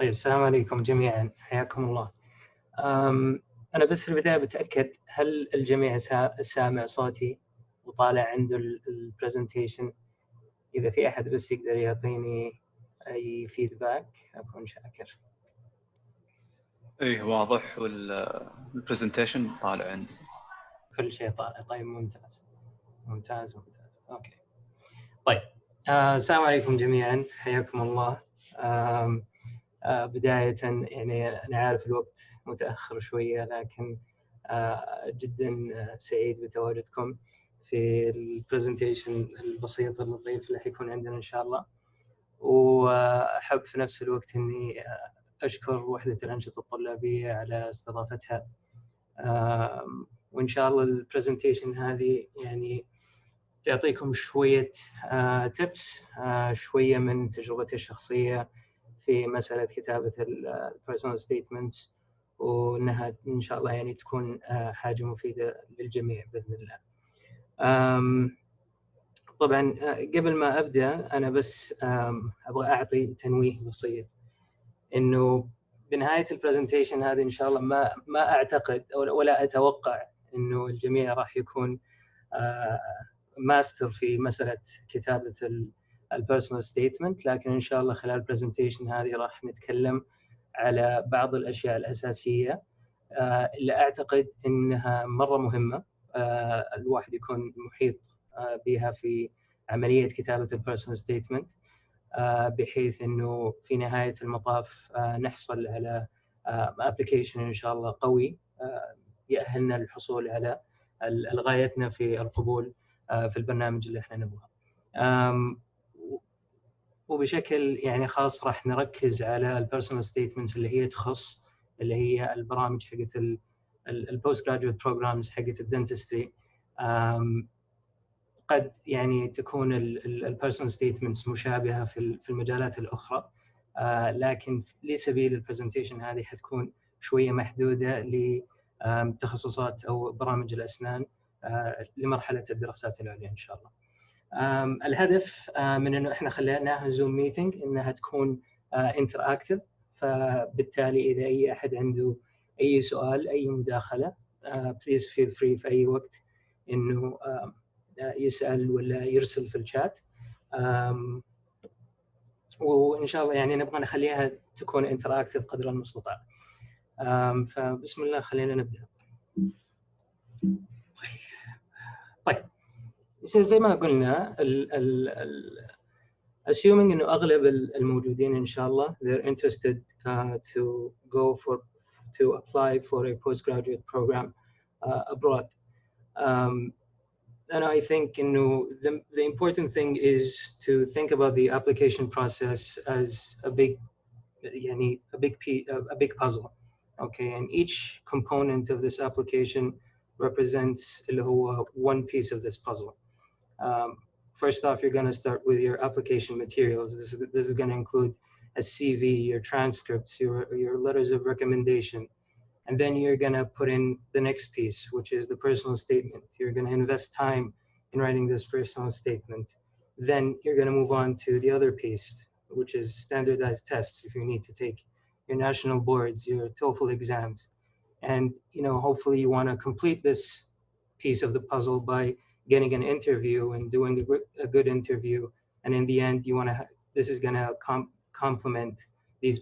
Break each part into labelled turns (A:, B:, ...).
A: طيب السلام عليكم جميعا، حياكم الله. أنا بس في البداية بتأكد هل الجميع سامع صوتي وطالع عنده البرزنتيشن؟ إذا في أحد بس يقدر يعطيني أي فيدباك أكون شاكر.
B: ايه واضح، والبرزنتيشن طالع عندي.
A: كل شيء طالع. طيب ممتاز ممتاز ممتاز. أوكي طيب السلام عليكم جميعا، حياكم الله. بداية يعني أنا عارف الوقت متأخر شوية، لكن جدا سعيد بتواجدكم في البرزنتيشن البسيط اللطيف اللي حيكون عندنا إن شاء الله. وأحب في نفس الوقت إني أشكر وحدة الأنشطة الطلابية على استضافتها. وإن شاء الله البرزنتيشن هذه يعني تعطيكم شوية تيبس، شوية من تجربتي الشخصية في مسألة كتابة البيرسونال ستيتمنتس، وأنها إن شاء الله يعني تكون حاجة مفيدة للجميع بإذن الله. طبعا قبل ما أبدأ أنا بس أبغى أعطي تنويه بسيط، إنه بنهاية البرزنتيشن هذه إن شاء الله ما أعتقد ولا أتوقع إنه الجميع راح يكون ماستر في مسألة كتابة البيرسونال ستيتمنت، لكن إن شاء الله خلال البرزنتيشن هذه راح نتكلم على بعض الأشياء الأساسية اللي أعتقد إنها مرة مهمة الواحد يكون محيط بها في عملية كتابة البيرسونال ستيتمنت، بحيث إنه في نهاية المطاف نحصل على أبليكيشن إن شاء الله قوي يأهلنا للحصول على غايتنا في القبول في البرنامج اللي احنا نبغاه. وبشكل يعني خاص راح نركز على البيرسونال ستيتمنتس اللي هي البرامج حقت البوست جراديويت بروجرامز حقت الدنتستري. قد يعني تكون البيرسونال ستيتمنتس مشابهه في المجالات الاخرى، لكن لسبيل البرزنتيشن هذه حتكون شويه محدوده لتخصصات او برامج الاسنان لمرحله الدراسات العليا ان شاء الله. الهدف من انه احنا خليناها زوم ميتنج انها تكون انتراكتيف، فبالتالي اذا اي احد عنده اي سؤال اي مداخله بليز فيل فري في اي وقت انه يسال ولا يرسل في الشات. وان شاء الله يعني نبغى نخليها تكون انتراكتيف قدر المستطاع. فبسم الله خلينا نبدا. طيب زي ما قلنا assuming انه اغلب الموجودين ان شاء الله they're interested to apply for a postgraduate program abroad, and I think the important thing is to think about the application process as a big puzzle. Okay, and each component of this application represents one piece of this puzzle. First off, you're going to start with your application materials. This is going to include a CV, your transcripts, your letters of recommendation, and then you're going to put in the next piece, which is the personal statement. You're going to invest time in writing this personal statement. Then you're going to move on to the other piece, which is standardized tests if you need to take your national boards, your TOEFL exams, and hopefully you want to complete this piece of the puzzle by getting an interview and doing a good interview, and in the end this is going to complement these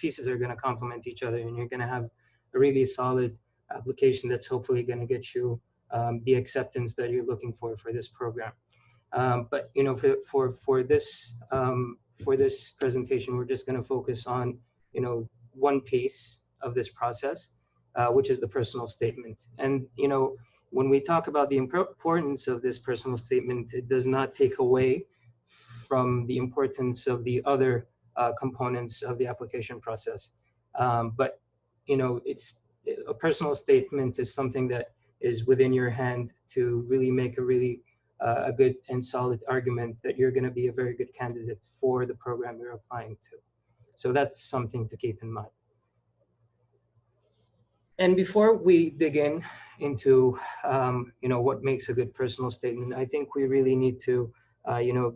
A: pieces are going to complement each other, and you're going to have a really solid application that's hopefully going to get you the acceptance that you're looking for this program. But for this presentation we're just going to focus on one piece of this process, which is the personal statement. And when we talk about the importance of this personal statement, it does not take away from the importance of the other components of the application process. But a personal statement is something that is within your hand to really make a good and solid argument that you're going to be a very good candidate for the program you're applying to. So that's something to keep in mind. And before we dig into what makes a good personal statement, I think we really need to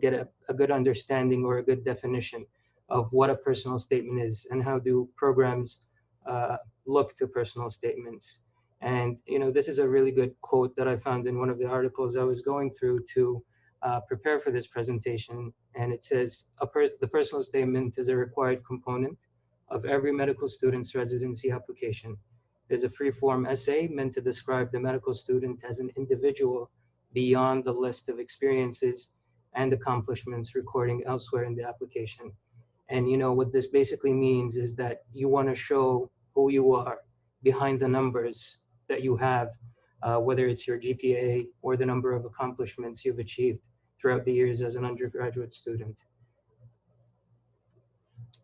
A: get a good understanding or a good definition of what a personal statement is and how do programs uh, look to personal statements. And this is a really good quote that I found in one of the articles I was going through to prepare for this presentation. And it says, the personal statement is a required component of every medical student's residency application. It is a free-form essay meant to describe the medical student as an individual beyond the list of experiences and accomplishments recording elsewhere in the application. And what this basically means is that you want to show who you are behind the numbers that you have, whether it's your GPA or the number of accomplishments you've achieved throughout the years as an undergraduate student.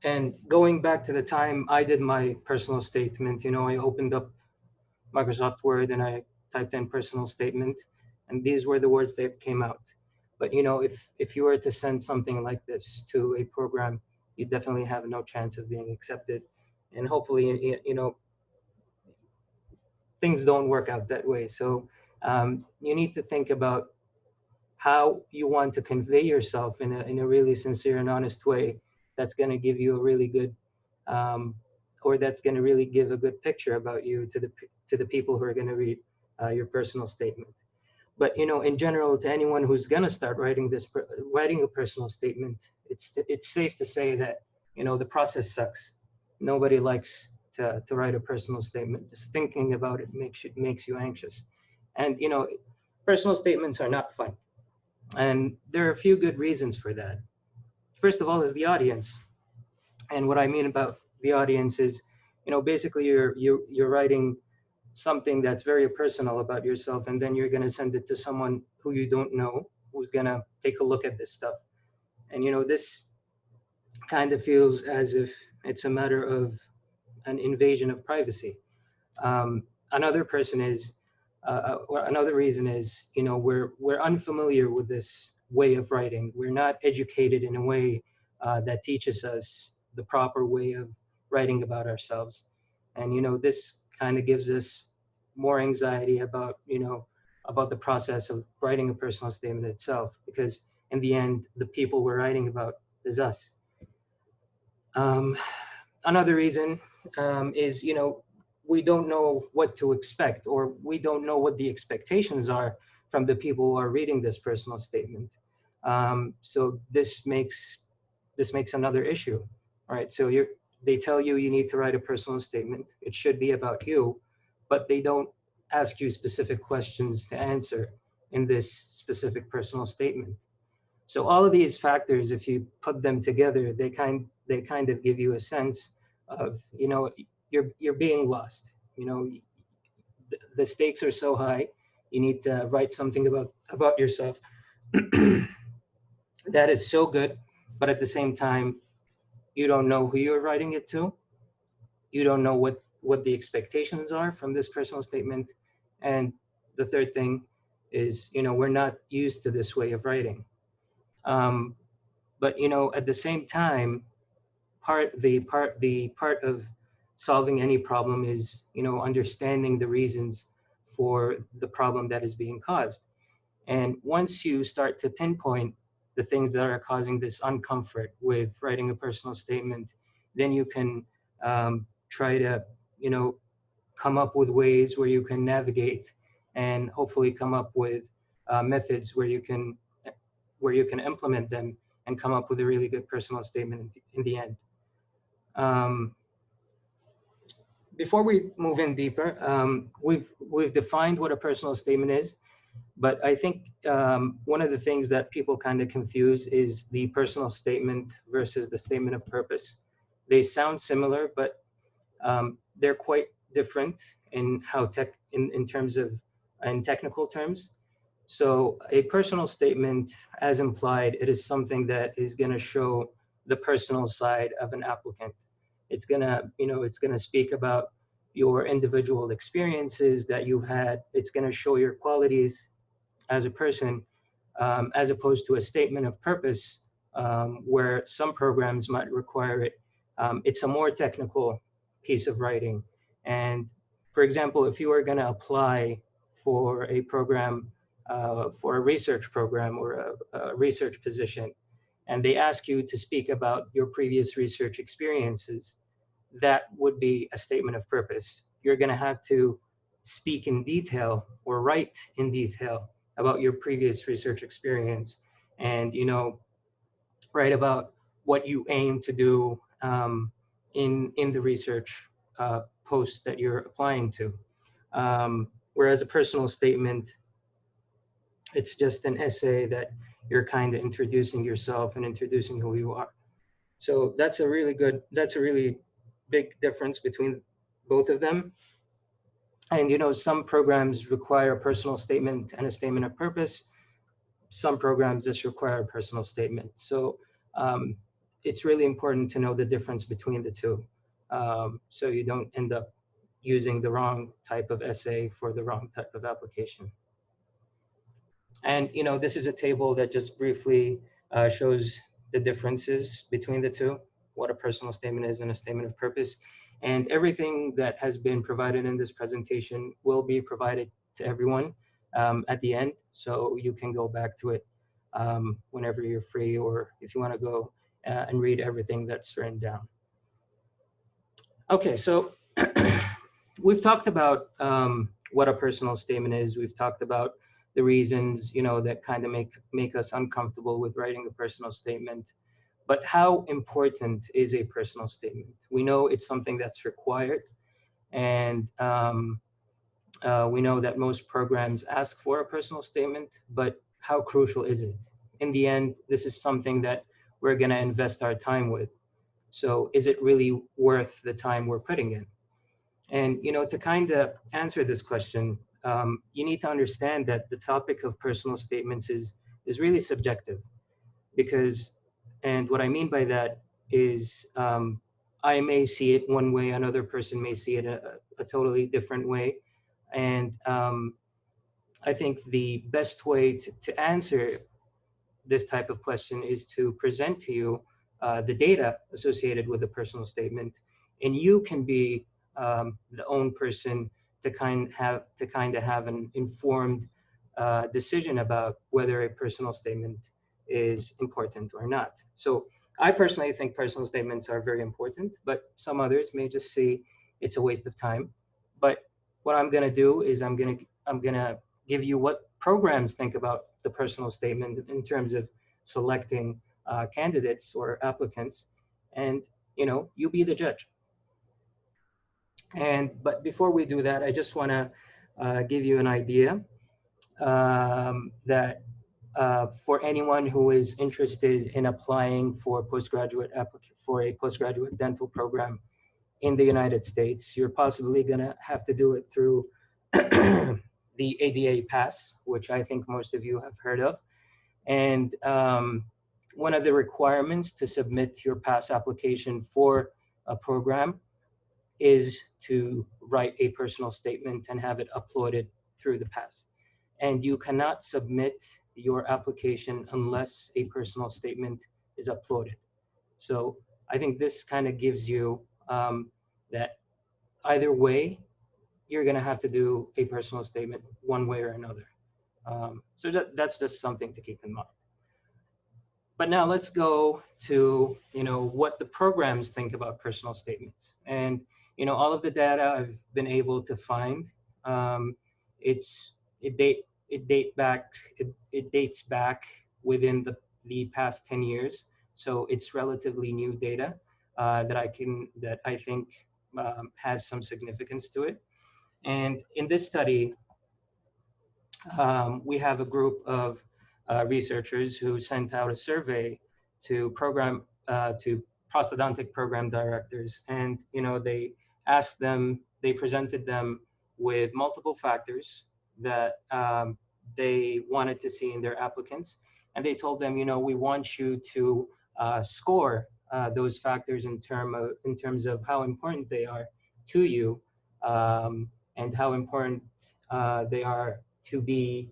A: And going back to the time I did my personal statement, I opened up Microsoft Word and I typed in personal statement, and these were the words that came out. But if you were to send something like this to a program, you definitely have no chance of being accepted. And hopefully, things don't work out that way. So you need to think about how you want to convey yourself in a really sincere and honest way that's going to give you a really good um, or that's going to really give a good picture about you to the people who are going to read your personal statement. But in general, to anyone who's going to start writing a personal statement, it's safe to say that the process sucks. Nobody likes to write a personal statement. Just thinking about it makes you anxious. And personal statements are not fun, and there are a few good reasons for that. First of all is the audience. And what I mean about the audience is, basically you're writing something that's very personal about yourself, and then you're going to send it to someone who you don't know, who's going to take a look at this stuff. And this kind of feels as if it's a matter of an invasion of privacy. Another person is, or another reason is, we're unfamiliar with this way of writing. We're not educated in a way that teaches us the proper way of writing about ourselves, and this kind of gives us more anxiety about the process of writing a personal statement itself, because in the end, the people we're writing about is us. Um, Another reason is we don't know what to expect, or we don't know what the expectations are from the people who are reading this personal statement. So this makes another issue. All right, so they tell you you need to write a personal statement. It should be about you, but they don't ask you specific questions to answer in this specific personal statement. So all of these factors, if you put them together, they kind of give you a sense of you're being lost. The stakes are so high. You need to write something about yourself that is so good, but at the same time, you don't know who you're writing it to. You don't know what the expectations are from this personal statement. And the third thing is, we're not used to this way of writing. Um, but at the same time, the part of solving any problem is understanding the reasons for the problem that is being caused. And once you start to pinpoint the things that are causing this uncomfort with writing a personal statement, then you can try to come up with ways where you can navigate, and hopefully come up with methods where you can implement them and come up with a really good personal statement in the end. Um, Before we move in deeper, we've defined what a personal statement is, but I think one of the things that people kind of confuse is the personal statement versus the statement of purpose. They sound similar, but they're quite different in in terms of in technical terms. So a personal statement, as implied, it is something that is going to show the personal side of an applicant. It's going to speak about your individual experiences that you've had. It's going to show your qualities as a person, as opposed to a statement of purpose, where some programs might require it. It's a more technical piece of writing. And for example, if you are going to apply for a program, for a research program or a research position, and they ask you to speak about your previous research experiences, that would be a statement of purpose. You're going to have to speak in detail or write in detail about your previous research experience, and write about what you aim to do in the research post that you're applying to. Whereas a personal statement, it's just an essay that you're kind of introducing yourself and introducing who you are. So that's a really big difference between both of them. And some programs require a personal statement and a statement of purpose. Some programs just require a personal statement. So um, it's really important to know the difference between the two, so you don't end up using the wrong type of essay for the wrong type of application. And this is a table that just briefly shows the differences between the two, what a personal statement is and a statement of purpose. And everything that has been provided in this presentation will be provided to everyone at the end, so you can go back to it whenever you're free, or if you want to go and read everything that's written down. Okay, so we've talked about what a personal statement is. We've talked about the reasons, that kind of make us uncomfortable with writing a personal statement. But how important is a personal statement? We know it's something that's required, and we know that most programs ask for a personal statement, but how crucial is it? In the end, this is something that we're going to invest our time with. So is it really worth the time we're putting in? And to kind of answer this question, you need to understand that the topic of personal statements is really subjective, because, and what I mean by that is, I may see it one way, another person may see it a totally different way, and I think the best way to answer this type of question is to present to you the data associated with a personal statement, and you can be the own person to kind of have an informed decision about whether a personal statement is important or not. So I personally think personal statements are very important, but some others may just see it's a waste of time. But what I'm going to do is I'm going to give you what programs think about the personal statement in terms of selecting candidates or applicants, and you be the judge. And but before we do that, I just want to give you an idea that for anyone who is interested in applying for for a postgraduate dental program in the United States, you're possibly going to have to do it through the ADA Pass, which I think most of you have heard of. And one of the requirements to submit your pass application for a program is to write a personal statement and have it uploaded through the pass. And you cannot submit your application unless a personal statement is uploaded. So I think this kind of gives you that either way, you're going to have to do a personal statement one way or another. So that's just something to keep in mind. But now let's go to what the programs think about personal statements. And all of the data I've been able to find, it's it date it date back it dates back within the past 10 years. So it's relatively new data that I think has some significance to it. And in this study, we have a group of researchers who sent out a survey to prosthodontic program directors, and they presented them with multiple factors that they wanted to see in their applicants, and they told them, we want you to score those factors in terms of how important they are to you, and how important they are to be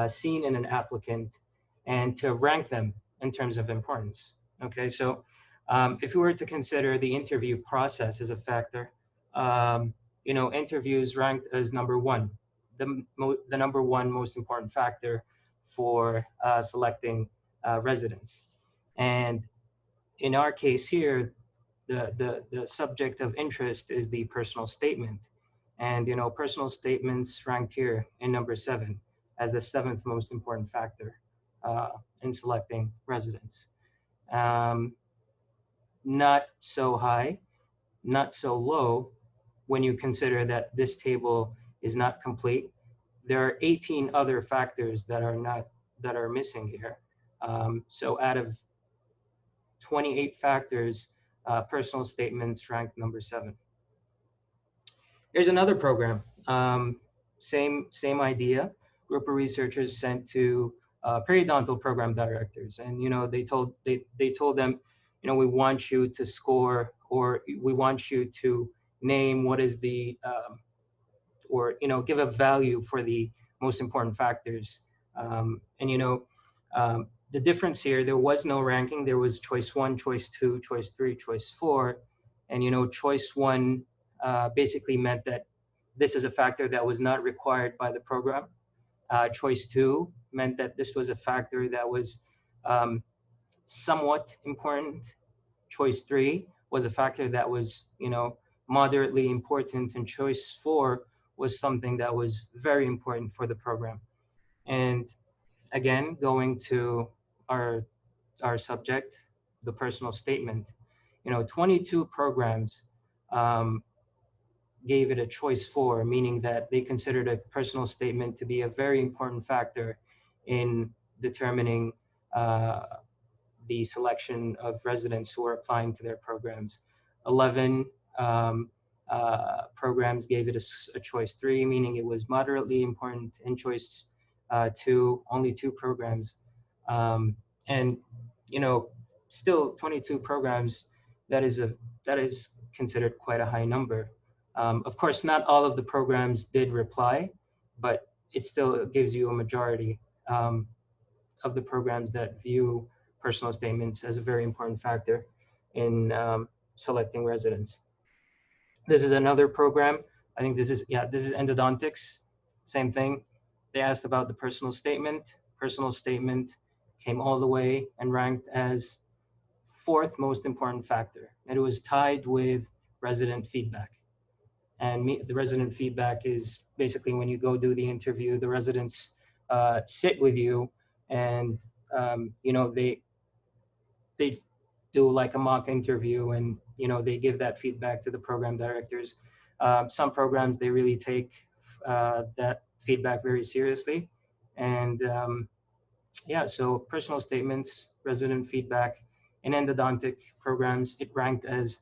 A: seen in an applicant, and to rank them in terms of importance. Okay, so if we were to consider the interview process as a factor, interviews ranked as number one, the number one most important factor for selecting residents. And in our case here, the subject of interest is the personal statement. And, personal statements ranked here in number 7 as the seventh most important factor in selecting residence. Um, Not so high, not so low when you consider that this table is not complete. There are 18 other factors that are missing here. So out of 28 factors, personal statements ranked number 7. Here's another program. Same idea. Group of researchers sent to periodontal program directors, and they told them, we want you to score, or we want you to name what is the or give a value for the most important factors. And the difference here, there was no ranking. There was choice 1, choice 2, choice 3, choice 4, and choice 1 basically meant that this is a factor that was not required by the program. Choice 2 meant that this was a factor that was um, somewhat important. Choice 3 was a factor that was, moderately important, and choice 4 was something that was very important for the program. And again, going to our subject, the personal statement, 22 programs um, gave it a choice 4, meaning that they considered a personal statement to be a very important factor in determining uh, the selection of residents who are applying to their programs. 11 programs gave it a choice 3, meaning it was moderately important. In choice 2, only 2 programs. And, still 22 programs, that is considered quite a high number. Of course, not all of the programs did reply, but it still gives you a majority of the programs that view personal statements as a very important factor in selecting residents. This is another program. I think this is endodontics. Same thing. They asked about the personal statement. Personal statement came all the way and ranked as fourth most important factor. And it was tied with resident feedback. And the resident feedback is basically when you go do the interview, the residents sit with you, and they do like a mock interview, and they give that feedback to the program directors. Some programs, they really take that feedback very seriously. And so personal statements, resident feedback, in endodontic programs, it ranked as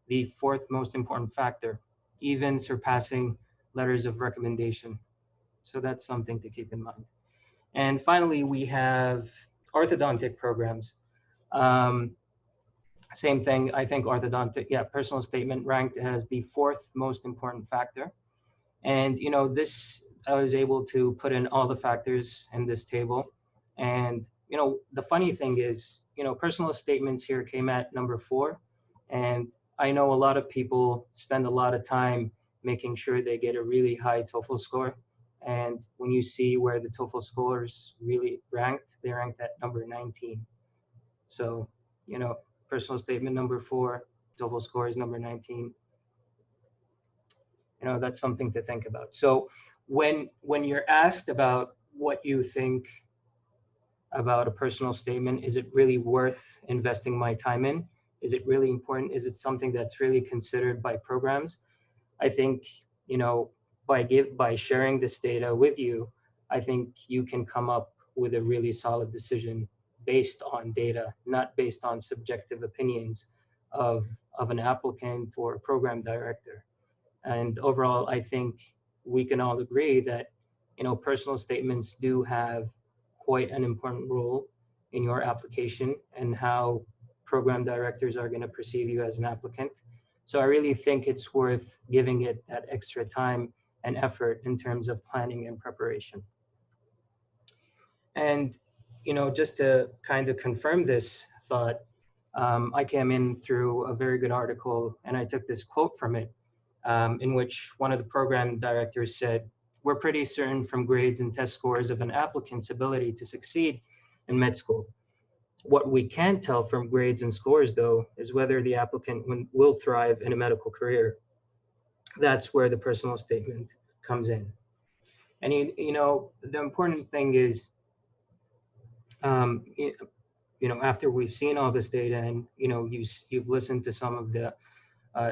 A: the fourth most important factor, even surpassing letters of recommendation. So that's something to keep in mind. And finally, we have orthodontic programs. Um, Same thing, I think orthodontic, personal statement ranked as the fourth most important factor. And this, I was able to put in all the factors in this table. And the funny thing is, personal statements here came at number 4. And I know a lot of people spend a lot of time making sure they get a really high TOEFL score. And when you see where the TOEFL scores really ranked, they ranked at number 19. So, personal statement number 4, TOEFL score is number 19. That's something to think about. So when you're asked about what you think about a personal statement, is it really worth investing my time in? Is it really important? Is it something that's really considered by programs? I think, by sharing this data with you, I think you can come up with a really solid decision based on data, not based on subjective opinions of an applicant or a program director. And overall, I think we can all agree that, personal statements do have quite an important role in your application and how program directors are going to perceive you as an applicant. So I really think it's worth giving it that extra time and effort in terms of planning and preparation. And, just to kind of confirm this thought, I came in through a very good article, and I took this quote from it, in which one of the program directors said, "We're pretty certain from grades and test scores of an applicant's ability to succeed in med school. What we can tell from grades and scores, though, is whether the applicant will thrive in a medical career. That's where the personal statement comes in. And the important thing is, um, after we've seen all this data, and you've listened to some of the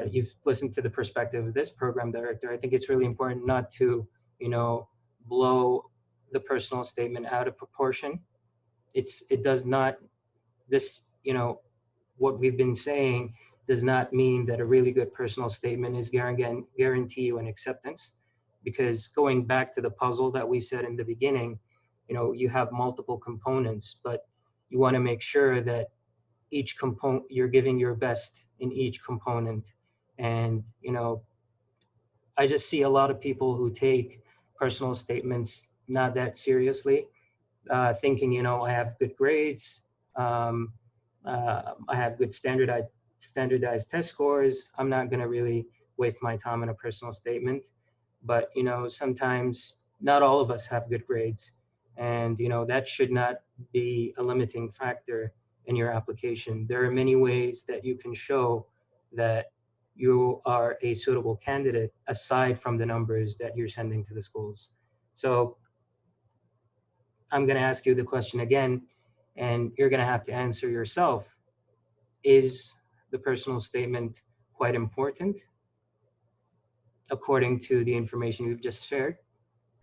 A: you've listened to the perspective of this program director, I think it's really important not to, blow the personal statement out of proportion. It does not, this, what we've been saying does not mean that a really good personal statement is guarantee you an acceptance, because going back to the puzzle that we said in the beginning, you have multiple components, but you want to make sure that each component, you're giving your best in each component. And I just see a lot of people who take personal statements not that seriously, thinking, I have good grades, um, I have good standardized test scores. I'm not going to really waste my time on a personal statement. But sometimes not all of us have good grades, and that should not be a limiting factor in your application. There are many ways that you can show that you are a suitable candidate aside from the numbers that you're sending to the schools. So I'm going to ask you the question again, and you're going to have to answer yourself. Is the personal statement quite important according to the information you've just shared?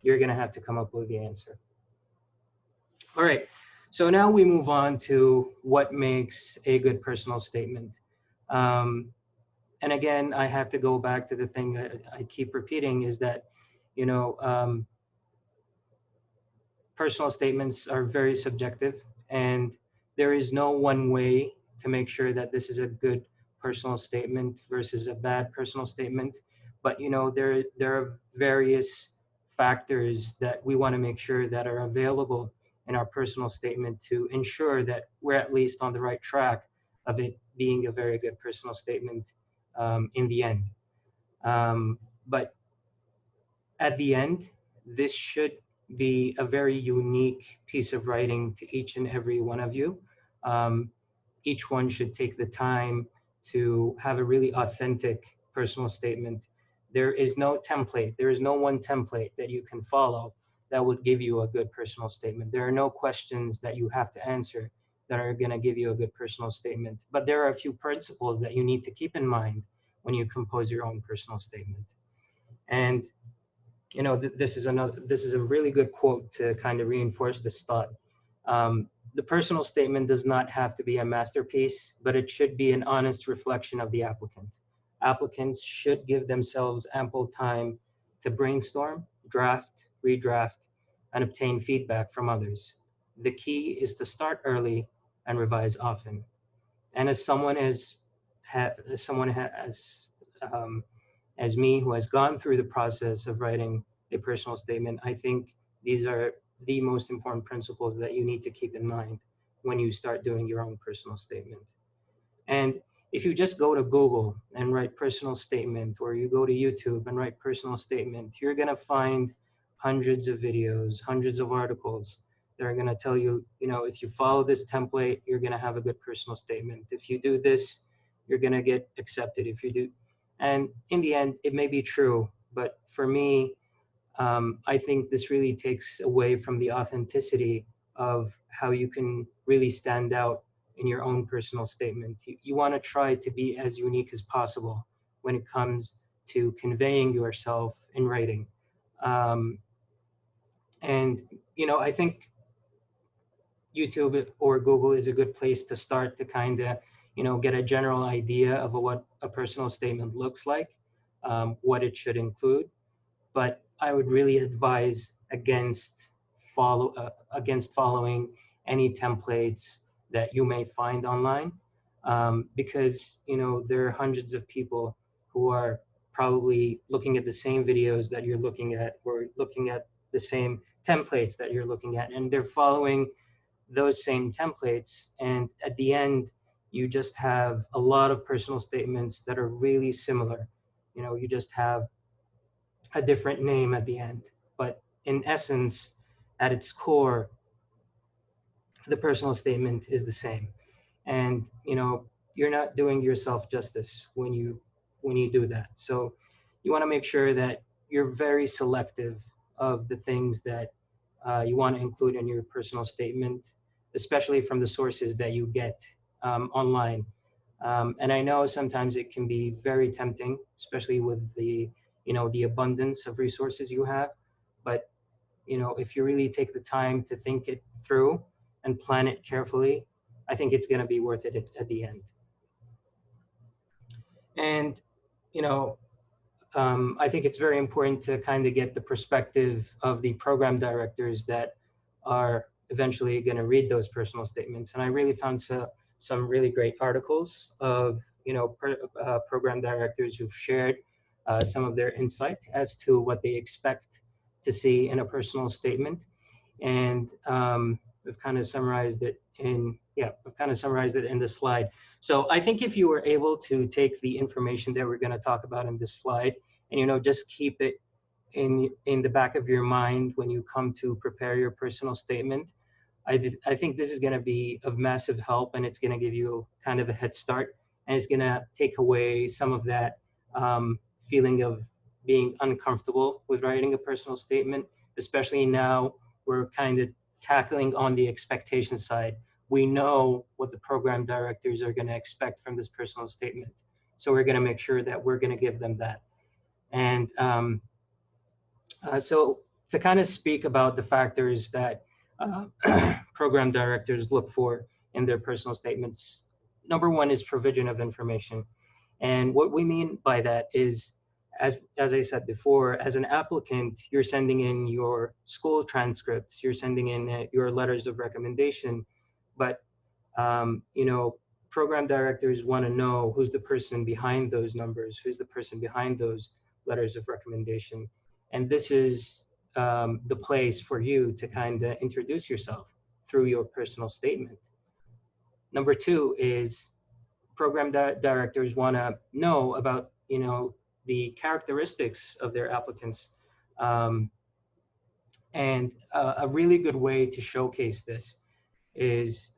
A: You're going to have to come up with the answer. All right. So now we move on to what makes a good personal statement. Um, and again, I have to go back to the thing that I keep repeating, is that, you know, um, personal statements are very subjective, and there is no one way to make sure that this is a good personal statement versus a bad personal statement. But there are various factors that we want to make sure that are available in our personal statement to ensure that we're at least on the right track of it being a very good personal statement, in the end. But at the end, this should be a very unique piece of writing to each and every one of you. Um, each one should take the time to have a really authentic personal statement. There is no template, there is no one template that you can follow that would give you a good personal statement. There are no questions that you have to answer that are going to give you a good personal statement. But there are a few principles that you need to keep in mind when you compose your own personal statement. And this is a really good quote to kind of reinforce this thought. The personal statement does not have to be a masterpiece, but it should be an honest reflection of the applicant. Applicants should give themselves ample time to brainstorm, draft, redraft, and obtain feedback from others. The key is to start early and revise often. And as someone um, as me, who has gone through the process of writing a personal statement, I think these are the most important principles that you need to keep in mind when you start doing your own personal statement. And if you just go to Google and write personal statement, or you go to YouTube and write personal statement, you're going to find hundreds of videos, hundreds of articles that are going to tell you, if you follow this template, you're going to have a good personal statement. If you do this, you're going to get accepted. If you do, and in the end, it may be true, but for me, I think this really takes away from the authenticity of how you can really stand out in your own personal statement. You want to try to be as unique as possible when it comes to conveying yourself in writing. Um, and, I think YouTube or Google is a good place to start to kind of, get a general idea of what a personal statement looks like, what it should include. But I would really advise against following any templates that you may find online, because there are hundreds of people who are probably looking at the same videos that you're looking at, or looking at the same templates that you're looking at, and they're following those same templates. And at the end, you just have a lot of personal statements that are really similar. You just have a different name at the end. But in essence, at its core, the personal statement is the same. And you're not doing yourself justice when you do that. So you want to make sure that you're very selective of the things that you want to include in your personal statement, especially from the sources that you get online. And I know sometimes it can be very tempting, especially with the abundance of resources you have. But if you really take the time to think it through and plan it carefully, I think it's going to be worth it at the end. And you know, I think it's very important to kind of get the perspective of the program directors that are eventually going to read those personal statements. And I really found some really great articles of program directors who've shared some of their insight as to what they expect to see in a personal statement. And we've kind of summarized it in I've kind of summarized it in this slide. So I think if you were able to take the information that we're going to talk about in this slide and just keep it in the back of your mind when you come to prepare your personal statement, I think this is going to be of massive help, and it's going to give you kind of a head start, and it's going to take away some of that feeling of being uncomfortable with writing a personal statement, especially now we're kind of tackling on the expectation side. We know what the program directors are going to expect from this personal statement. So we're going to make sure that we're going to give them that. And so to kind of speak about the factors that program directors look for in their personal statements, number one is provision of information. And what we mean by that is, as I said before, as an applicant, you're sending in your school transcripts, you're sending in your letters of recommendation, but program directors want to know who's the person behind those numbers, who's the person behind those letters of recommendation. And this is the place for you to kind of introduce yourself through your personal statement. Number two is program directors want to know about the characteristics of their applicants. And a really good way to showcase this is,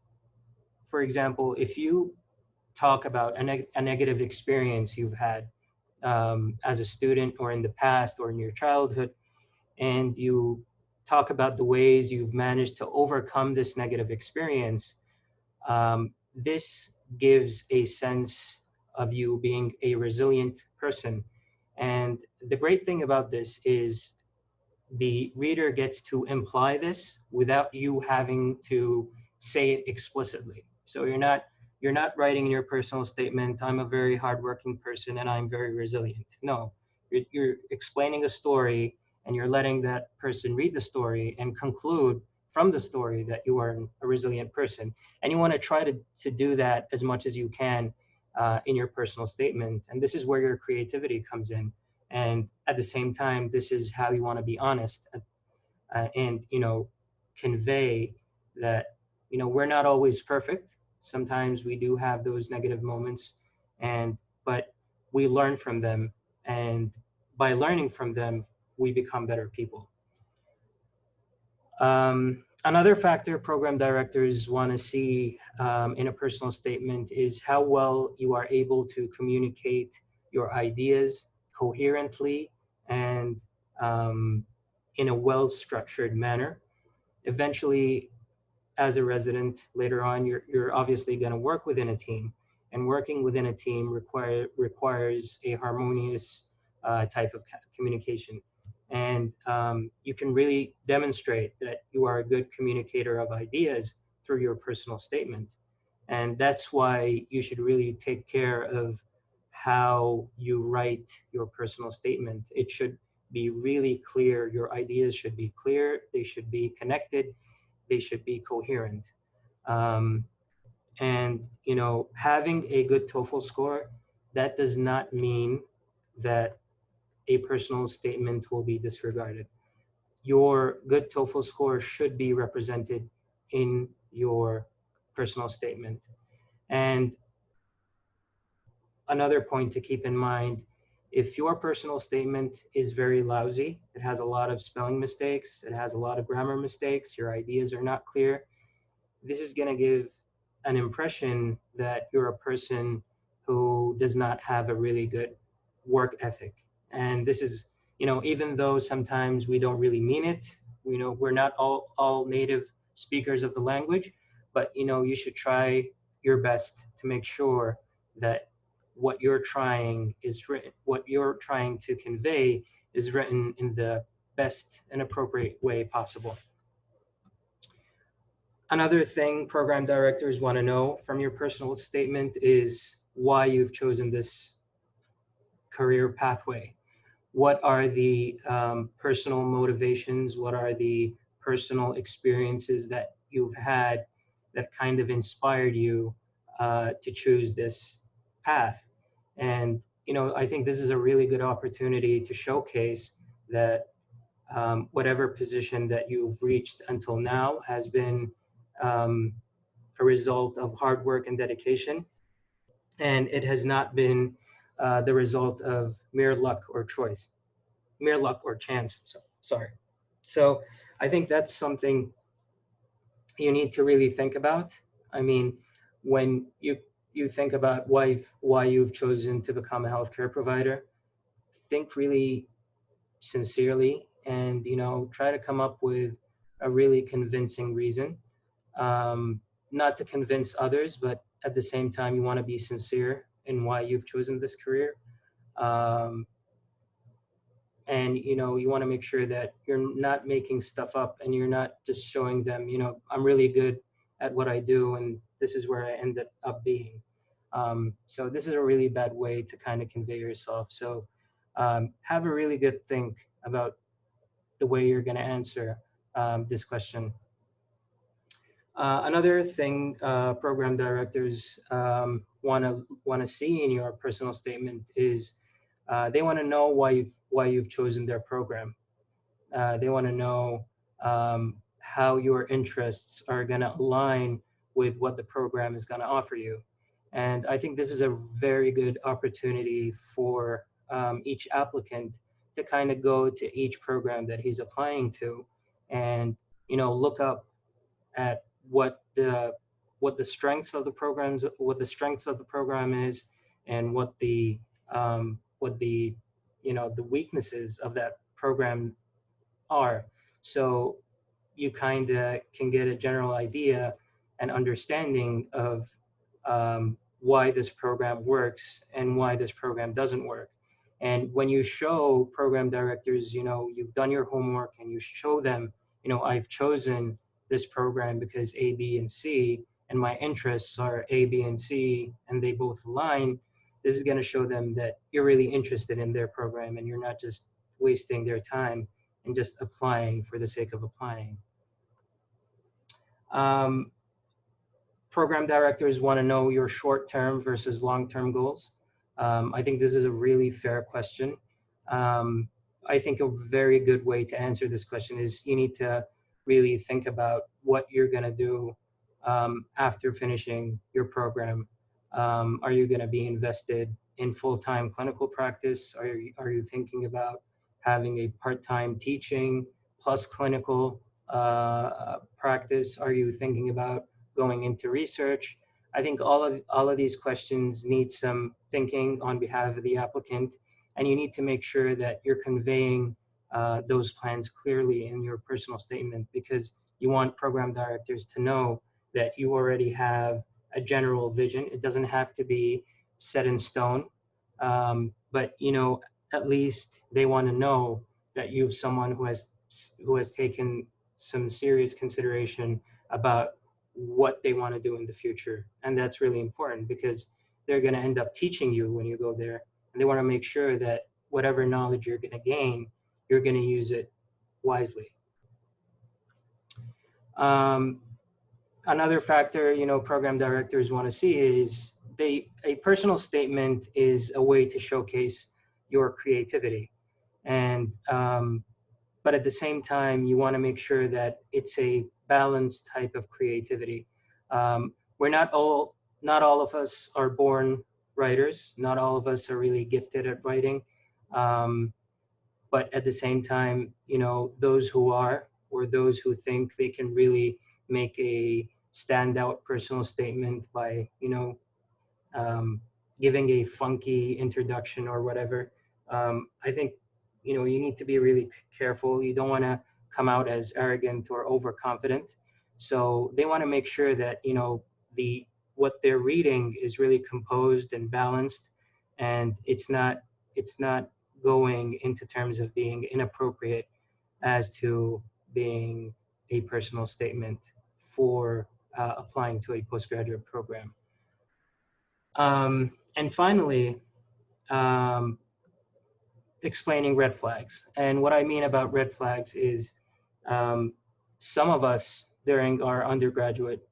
A: for example, if you talk about a negative experience you've had as a student or in the past or in your childhood, and you talk about the ways you've managed to overcome this negative experience, this gives a sense of you being a resilient person. And the great thing about this is the reader gets to imply this without you having to say it explicitly. So you're not writing in your personal statement, I'm a very hardworking person and I'm very resilient. No, you're explaining a story and you're letting that person read the story and conclude from the story that you are a resilient person. And you want to try to do that as much as you can in your personal statement. And this is where your creativity comes in. And at the same time, this is how you want to be honest and convey that we're not always perfect. Sometimes we do have those negative moments, but we learn from them, and by learning from them, we become better people. Another factor program directors want to see in a personal statement is how well you are able to communicate your ideas coherently and in a well-structured manner. Eventually, as a resident, later on, you're obviously going to work within a team, and working within a team requires a harmonious type of communication. And you can really demonstrate that you are a good communicator of ideas through your personal statement. And that's why you should really take care of how you write your personal statement. It should be really clear. Your ideas should be clear. They should be connected. They should be coherent. And having a good TOEFL score, that does not mean that a personal statement will be disregarded. Your good TOEFL score should be represented in your personal statement. And another point to keep in mind, if your personal statement is very lousy, it has a lot of spelling mistakes, it has a lot of grammar mistakes, your ideas are not clear, this is going to give an impression that you're a person who does not have a really good work ethic. And this is, even though sometimes we don't really mean it, we're not all native speakers of the language, but you should try your best to make sure that what you're trying to convey is written in the best and appropriate way possible. Another thing program directors want to know from your personal statement is why you've chosen this career pathway. What are the personal motivations? What are the personal experiences that you've had that kind of inspired you to choose this path? And I think this is a really good opportunity to showcase that whatever position that you've reached until now has been um, a result of hard work and dedication, and it has not been the result of mere luck or chance. So sorry. So I think that's something you need to really think about. I mean, when you think about why you've chosen to become a healthcare provider, think really sincerely, and try to come up with a really convincing reason, not to convince others, but at the same time you want to be sincere in why you've chosen this career. um, and you want to make sure that you're not making stuff up, and you're not just showing them, I'm really good at what I do and this is where I ended up being. So this is a really bad way to kind of convey yourself. So have a really good think about the way you're going to answer this question. Another thing program directors want to see in your personal statement is they want to know why you've chosen their program. They want to know how your interests are going to align with what the program is going to offer you. And I think this is a very good opportunity for each applicant to kind of go to each program that he's applying to, and look up at what the strengths of the program is, and what the the weaknesses of that program are. So you kind of can get a general idea and understanding of why this program works and why this program doesn't work. And when you show program directors, you've done your homework, and you show them, I've chosen this program because A, B, and C, and my interests are A, B, and C, and they both align. This is going to show them that you're really interested in their program, and you're not just wasting their time and just applying for the sake of applying. Um, Program directors want to know your short-term versus long-term goals. I think this is a really fair question. Um, I think a very good way to answer this question is you need to really think about what you're going to do after finishing your program. Are you going to be invested in full-time clinical practice? Are you thinking about having a part-time teaching plus clinical practice? Are you thinking about going into research? I think all of these questions need some thinking on behalf of the applicant, and you need to make sure that you're conveying those plans clearly in your personal statement, because you want program directors to know that you already have a general vision. It doesn't have to be set in stone, but at least they want to know that you've someone who has taken some serious consideration about what they want to do in the future. And that's really important, because they're going to end up teaching you when you go there, and they want to make sure that whatever knowledge you're going to gain, you're going to use it wisely. um, Another factor program directors want to see is a personal statement is a way to showcase your creativity, and but at the same time, you want to make sure that it's a balanced type of creativity. We're not all of us are born writers. Not all of us are really gifted at writing. Um, but at the same time, those who are, or those who think they can really make a standout personal statement by, um, giving a funky introduction or whatever. I think, you need to be really careful. You don't want to come out as arrogant or overconfident. So they want to make sure that, the what they're reading is really composed and balanced, and it's not going into terms of being inappropriate as to being a personal statement for applying to a postgraduate program. And finally, um, explaining red flags. And what I mean about red flags is, um, some of us during our undergraduate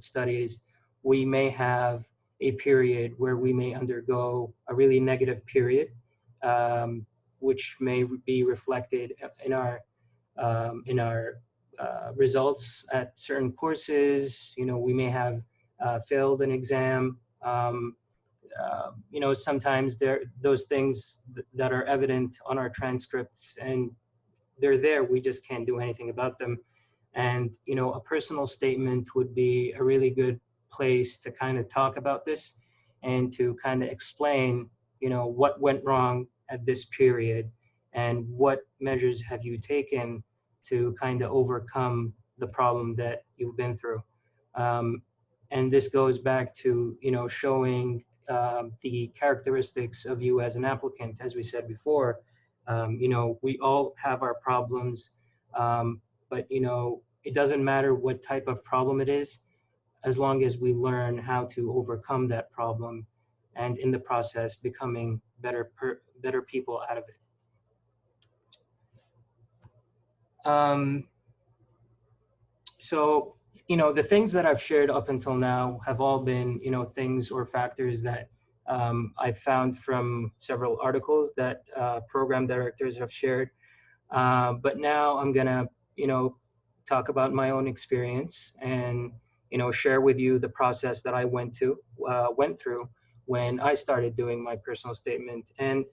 A: studies, we may have a period where we may undergo a really negative period, um, which may be reflected in our results at certain courses. We may have failed an exam. Sometimes those things that are evident on our transcripts, and they're there. We just can't do anything about them. And a personal statement would be a really good place to kind of talk about this and to kind of explain, what went wrong at this period and what measures have you taken to kind of overcome the problem that you've been through. Um, and this goes back to, showing the characteristics of you as an applicant. As we said before, we all have our problems, but it doesn't matter what type of problem it is, as long as we learn how to overcome that problem, and in the process becoming better people out of it. Um, so the things that I've shared up until now have all been things or factors that I've found from several articles that program directors have shared. But now I'm gonna, talk about my own experience and, share with you the process that I went through when I started doing my personal statement. And,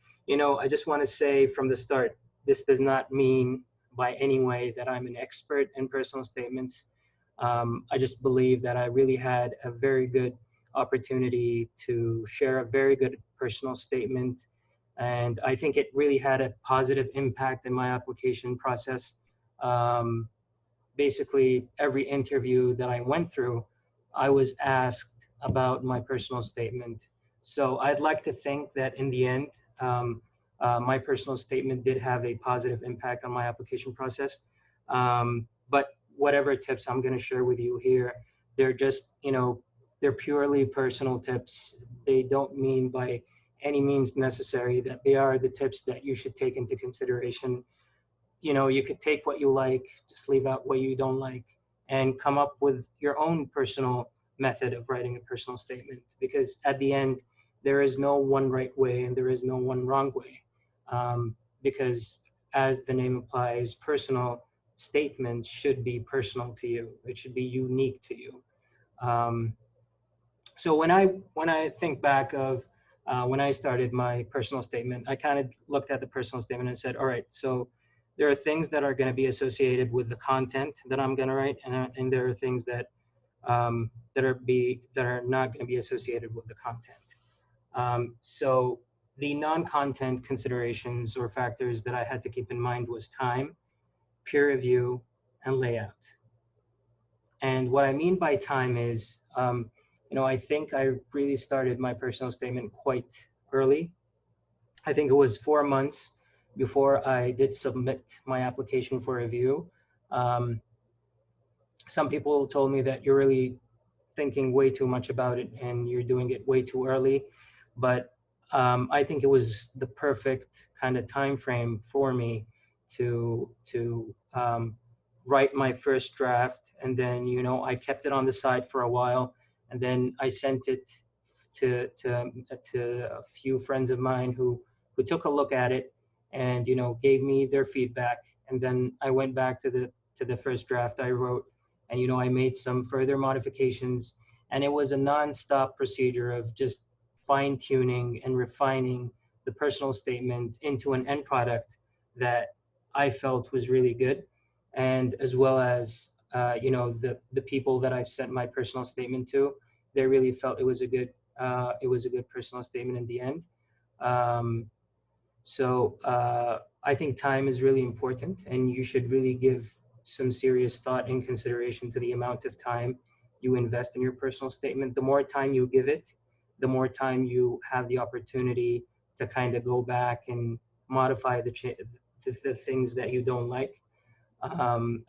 A: I just want to say from the start, this does not mean by any way that I'm an expert in personal statements. I just believe that I really had a very good opportunity to share a very good personal statement, and I think it really had a positive impact in my application process. Um, Basically, every interview that I went through, I was asked about my personal statement. So I'd like to think that in the end, my personal statement did have a positive impact on my application process. But whatever tips I'm going to share with you here, they're just, they're purely personal tips. They don't mean by any means necessary that they are the tips that you should take into consideration. You could take what you like, just leave out what you don't like, and come up with your own personal method of writing a personal statement. Because at the end, there is no one right way and there is no one wrong way. Because as the name implies, personal statements should be personal to you. It should be unique to you. Um, so when I think back of when I started my personal statement, I kind of looked at the personal statement and said, all right, so there are things that are going to be associated with the content that I'm going to write, and there are things that are not going to be associated with the content. So the non-content considerations or factors that I had to keep in mind was time, peer review, and layout. And what I mean by time is, I think I really started my personal statement quite early. I think it was 4 months before I did submit my application for review. Um, some people told me that you're really thinking way too much about it and you're doing it way too early. But I think it was the perfect kind of time frame for me to write my first draft, and then I kept it on the side for a while, and then I sent it to a few friends of mine who took a look at it and gave me their feedback, and then I went back to the first draft I wrote, and I made some further modifications, and it was a non-stop procedure of just fine-tuning and refining the personal statement into an end product that I felt was really good, and as well as the people that I've sent my personal statement to, they really felt it was a good personal statement in the end. Um, so I think time is really important, and you should really give some serious thought and consideration to the amount of time you invest in your personal statement. The more time you give it, the more time you have the opportunity to kind of go back and modify the things that you don't like,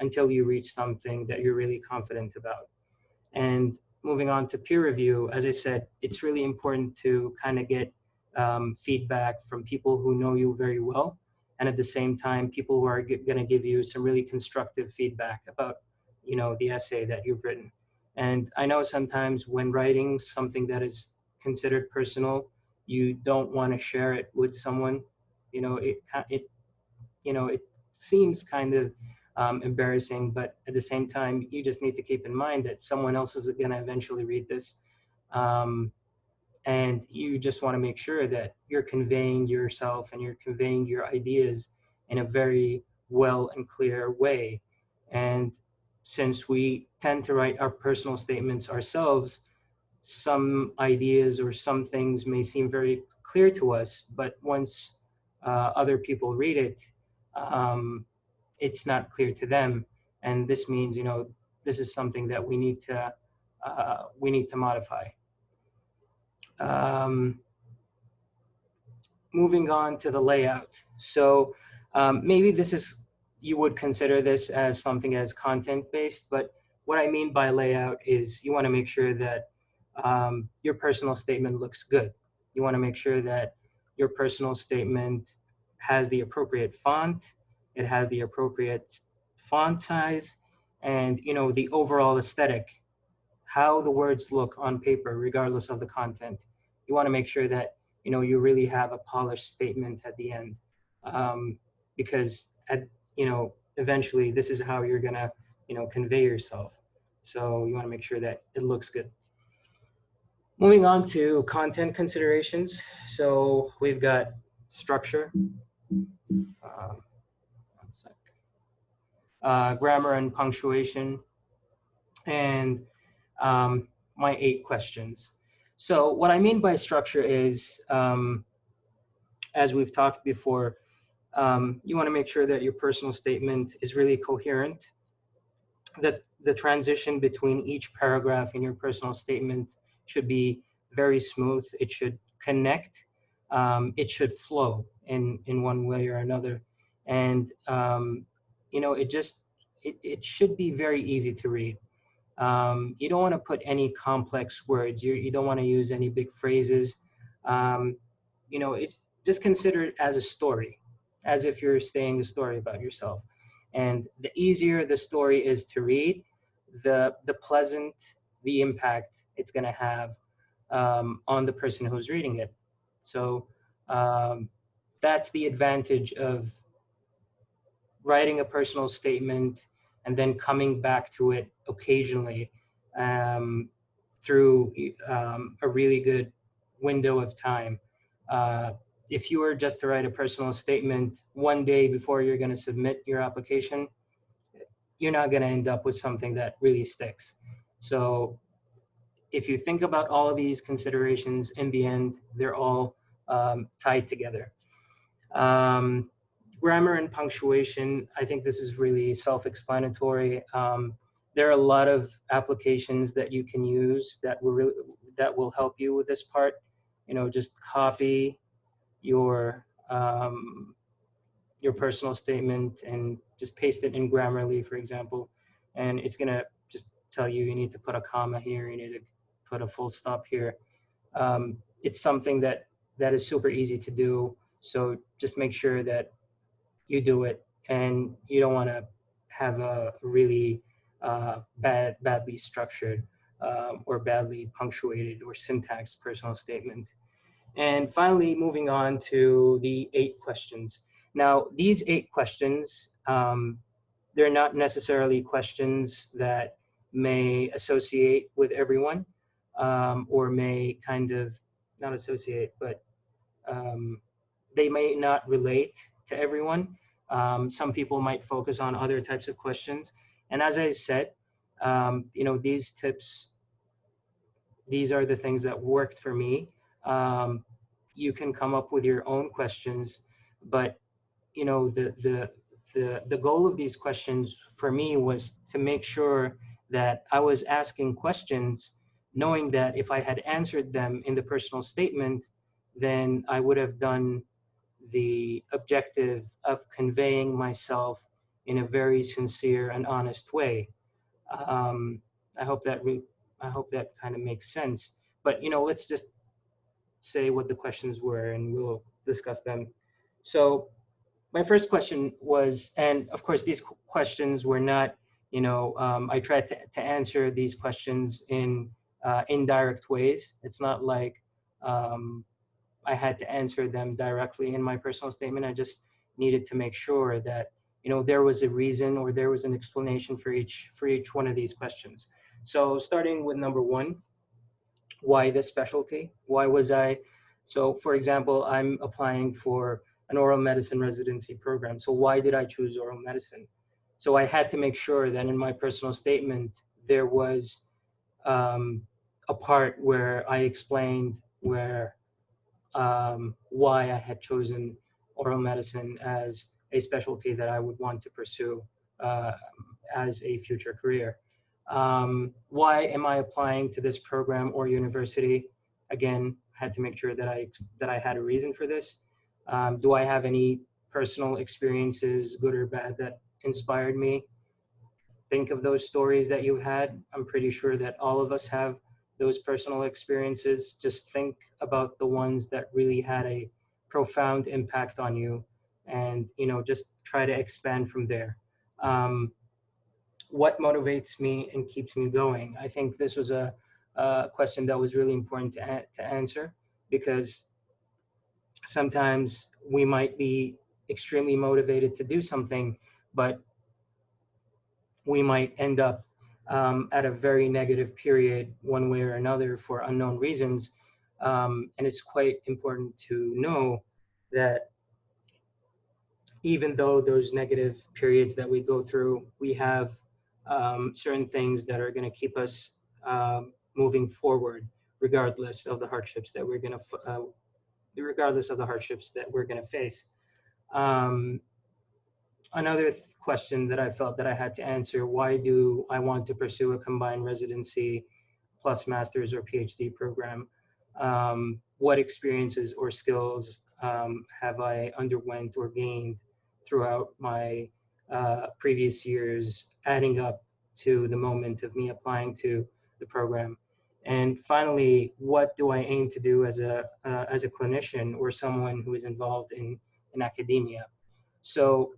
A: until you reach something that you're really confident about. And moving on to peer review, as I said, it's really important to kind of get feedback from people who know you very well, and at the same time, people who are going to give you some really constructive feedback about, the essay that you've written. And I know sometimes when writing something that is considered personal, you don't want to share it with someone. It seems kind of embarrassing, but at the same time, you just need to keep in mind that someone else is going to eventually read this. Um, and you just want to make sure that you're conveying yourself and you're conveying your ideas in a very well and clear way. And since we tend to write our personal statements ourselves, some ideas or some things may seem very clear to us, but once other people read it, um, it's not clear to them. And this means, this is something that we need to modify. Um, Moving on to the layout. So maybe you would consider this as something as content based, but what I mean by layout is you want to make sure that your personal statement looks good. You want to make sure that your personal statement has the appropriate font, it has the appropriate font size, and the overall aesthetic, how the words look on paper, regardless of the content. You want to make sure that you really have a polished statement at the end, because eventually this is how you're gonna convey yourself. So you want to make sure that it looks good. Moving on to content considerations. So we've got structure, one sec, grammar and punctuation, and my 8 questions. So what I mean by structure is, as we've talked before, you want to make sure that your personal statement is really coherent, that the transition between each paragraph in your personal statement should be very smooth. It should connect. It should flow in one way or another. And, it should be very easy to read. You don't want to put any complex words. You don't want to use any big phrases. Um, it's just consider it as a story, as if you're saying a story about yourself. And the easier the story is to read, the pleasant the impact it's going to have on the person who's reading it. So um, that's the advantage of writing a personal statement and then coming back to it occasionally, um, through a really good window of time. Uh, if you were just to write a personal statement one day before you're going to submit your application, you're not going to end up with something that really sticks. So if you think about all of these considerations, in the end, they're all tied together. Um, Grammar and punctuation, I think this is really self-explanatory. There are a lot of applications that you can use that will help you with this part. Just copy your your personal statement and just paste it in Grammarly, for example, and it's gonna just tell you you need to put a comma here, you need to put a full stop here. It's something that is super easy to do. So just make sure that you do it, and you don't want to have a really badly structured or badly punctuated or syntax personal statement. And finally, moving on to the 8 questions. Now, these 8 questions, they're not necessarily questions that may associate with everyone, or may kind of not associate, but they may not relate to everyone. Some people might focus on other types of questions. And as I said, these tips, these are the things that worked for me. Um, you can come up with your own questions, but the goal of these questions for me was to make sure that I was asking questions knowing that if I had answered them in the personal statement, then I would have done the objective of conveying myself in a very sincere and honest way. um, I hope that I hope that kind of makes sense. But let's just say what the questions were, and we'll discuss them. So my first question was, and of course these questions were not, I tried to answer these questions in indirect ways. It's not like um, I had to answer them directly in my personal statement. I just needed to make sure that there was a reason or there was an explanation for each one of these questions. So starting with number one, why this specialty? Why was I? So, for example, I'm applying for an oral medicine residency program. So, why did I choose oral medicine? So, I had to make sure that in my personal statement there was um, a part where I explained why I had chosen oral medicine as a specialty that I would want to pursue uh, as a future career. Why am I applying to this program or university? Again, had to make sure that I had a reason for this. Do I have any personal experiences, good or bad, that inspired me? Think of those stories that you had. I'm pretty sure that all of us have those personal experiences. Just think about the ones that really had a profound impact on you, and just try to expand from there. Um, what motivates me and keeps me going? I think this was a question that was really important to answer, because sometimes we might be extremely motivated to do something, but we might end up at a very negative period one way or another for unknown reasons. And it's quite important to know that even though those negative periods that we go through, we have certain things that are going to keep us moving forward, regardless of the hardships that regardless of the hardships that we're going to face. Um, Another question that I felt that I had to answer: why do I want to pursue a combined residency plus master's or PhD program? What experiences or skills have I underwent or gained throughout my previous years, adding up to the moment of me applying to the program? And finally, what do I aim to do as a clinician or someone who is involved in academia? So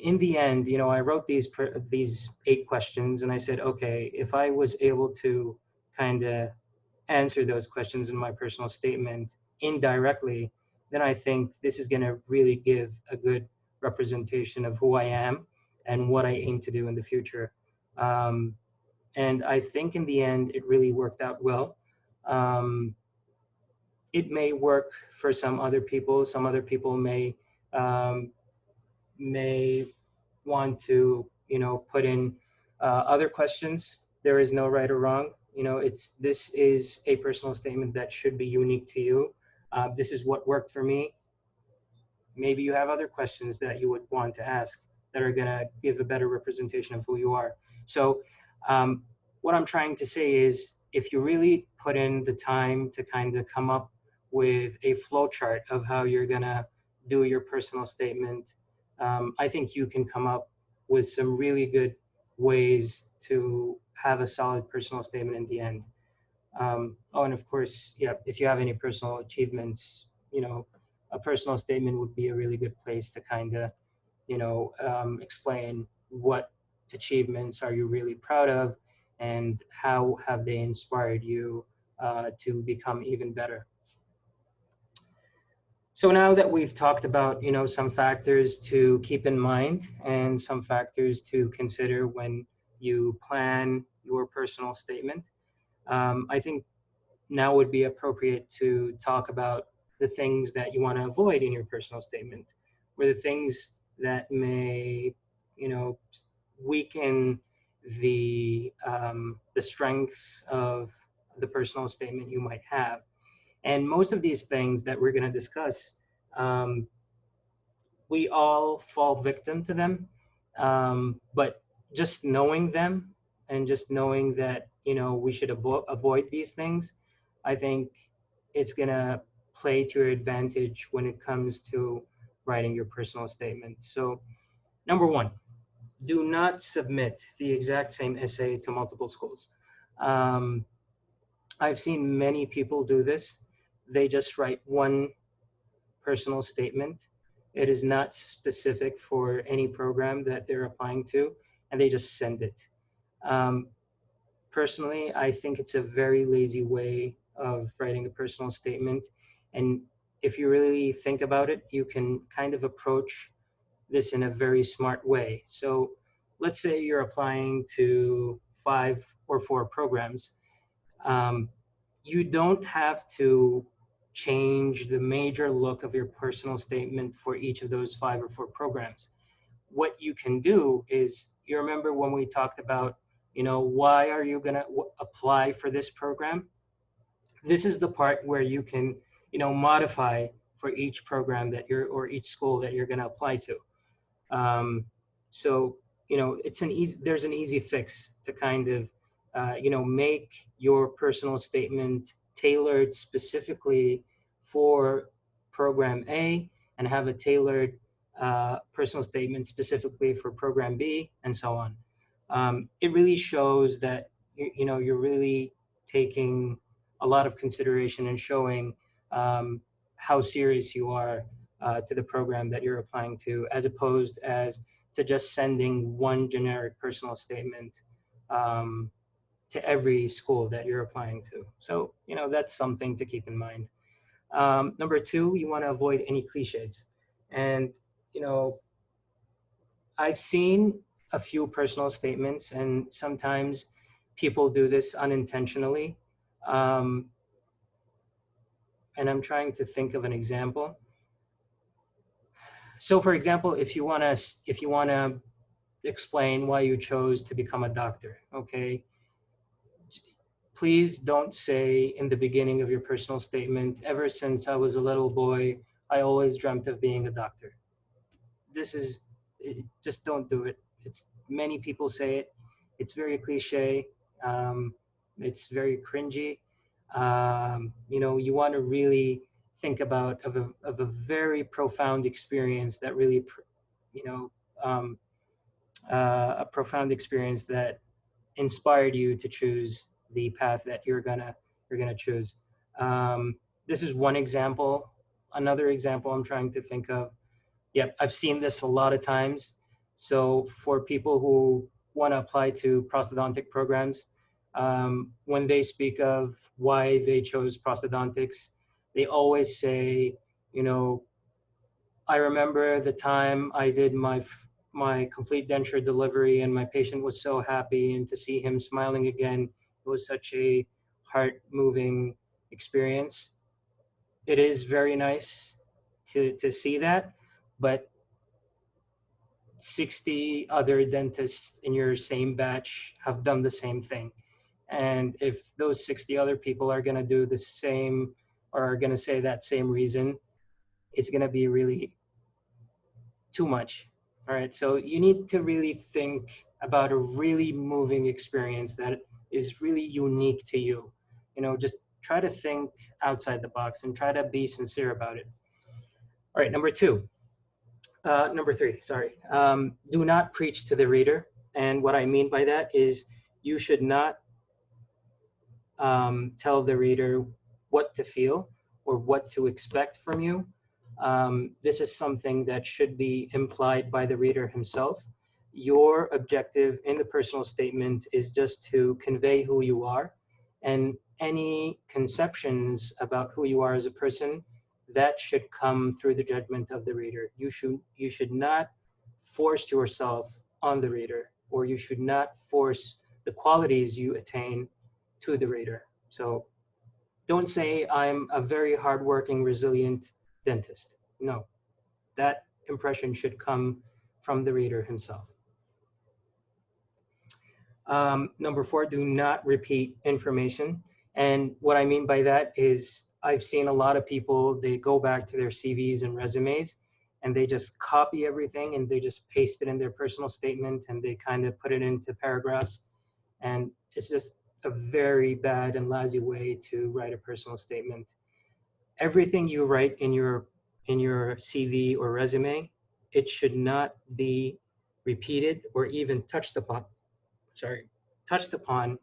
A: in the end, I wrote these 8 questions, and I said, okay, if I was able to kind of answer those questions in my personal statement indirectly, then I think this is going to really give a good representation of who I am and what I aim to do in the future. Um, and I think in the end, it really worked out well. Um, it may work for some other people. Some other people um, may want to put in other questions. There is no right or wrong. This is a personal statement that should be unique to you. This is what worked for me. Maybe you have other questions that you would want to ask that are going to give a better representation of who you are. So um, what I'm trying to say is, if you really put in the time to kind of come up with a flow chart of how you're going to do your personal statement, I think you can come up with some really good ways to have a solid personal statement in the end. Oh, and of course, yeah, if you have any personal achievements, a personal statement would be a really good place to kind of, explain what achievements are you really proud of, and how have they inspired you to become even better. So now that we've talked about, some factors to keep in mind and some factors to consider when you plan your personal statement, I think now would be appropriate to talk about the things that you want to avoid in your personal statement, or the things that may, you know, weaken the strength of the personal statement you might have. And most of these things that we're going to discuss, um, we all fall victim to them. But just knowing them and just knowing that, we should avoid these things, I think it's going to play to your advantage when it comes to writing your personal statement. So, number one, do not submit the exact same essay to multiple schools. Um, I've seen many people do this. They just write one personal statement. It is not specific for any program that they're applying to, and they just send it. Um, Personally, I think it's a very lazy way of writing a personal statement. And if you really think about it, you can kind of approach this in a very smart way. So let's say you're applying to 5 or 4 programs. Um, you don't have to change the major look of your personal statement for each of those 5 or 4 programs. What you can do is, you remember when we talked about, why are you going to apply for this program? This is the part where you can, modify for each program that you're, or each school that you're going to apply to. Um, so, it's an easy, there's an easy fix to kind of, make your personal statement tailored specifically for program A, and have a tailored personal statement specifically for program B, and so on. It really shows that you're really taking a lot of consideration and showing how serious you are to the program that you're applying to, as opposed as to just sending one generic personal statement um, to every school that you're applying to. So, that's something to keep in mind. Number two, you want to avoid any cliches. And, you know, I've seen a few personal statements, and sometimes people do this unintentionally. Um, and I'm trying to think of an example. So, for example, if you want to explain why you chose to become a doctor, okay, please don't say in the beginning of your personal statement, ever since I was a little boy, I always dreamt of being a doctor. This is Just don't do it. It's Many people say it. It's very cliche. Um, it's very cringy. You want to really think about of a very profound experience that really, you know, um, a profound experience that inspired you to choose the path that you're gonna choose. This is one example. Another example I'm trying to think of. Yep, I've seen this a lot of times. So for people who want to apply to prosthodontic programs, when they speak of why they chose prosthodontics, they always say, you know, I remember the time I did my complete denture delivery, and my patient was so happy, and to see him smiling again, it was such a heart moving experience. It is very nice to see that, but 60 other dentists in your same batch have done the same thing. And if those 60 other people are going to do the same, or are going to say that same reason, it's going to be really too much. All right. So you need to really think about a really moving experience that is really unique to you. Just try to think outside the box and try to be sincere about it. All right. Number three, sorry. Do not preach to the reader. And what I mean by that is, you should not tell the reader what to feel or what to expect from you. This is something that should be implied by the reader himself. Your objective in the personal statement is just to convey who you are, and any conceptions about who you are as a person, that should come through the judgment of the reader. You should not force yourself on the reader, or you should not force the qualities you attain to the reader. So don't say I'm a very hardworking, resilient dentist. No, that impression should come from the reader himself. Number four, do not repeat information. And what I mean by that is I've seen a lot of people, they go back to their CVs and resumes and they just copy everything and they just paste it in their personal statement and they kind of put it into paragraphs. And it's just a very bad and lousy way to write a personal statement. Everything you write in your CV or resume, it should not be repeated or even sorry, touched upon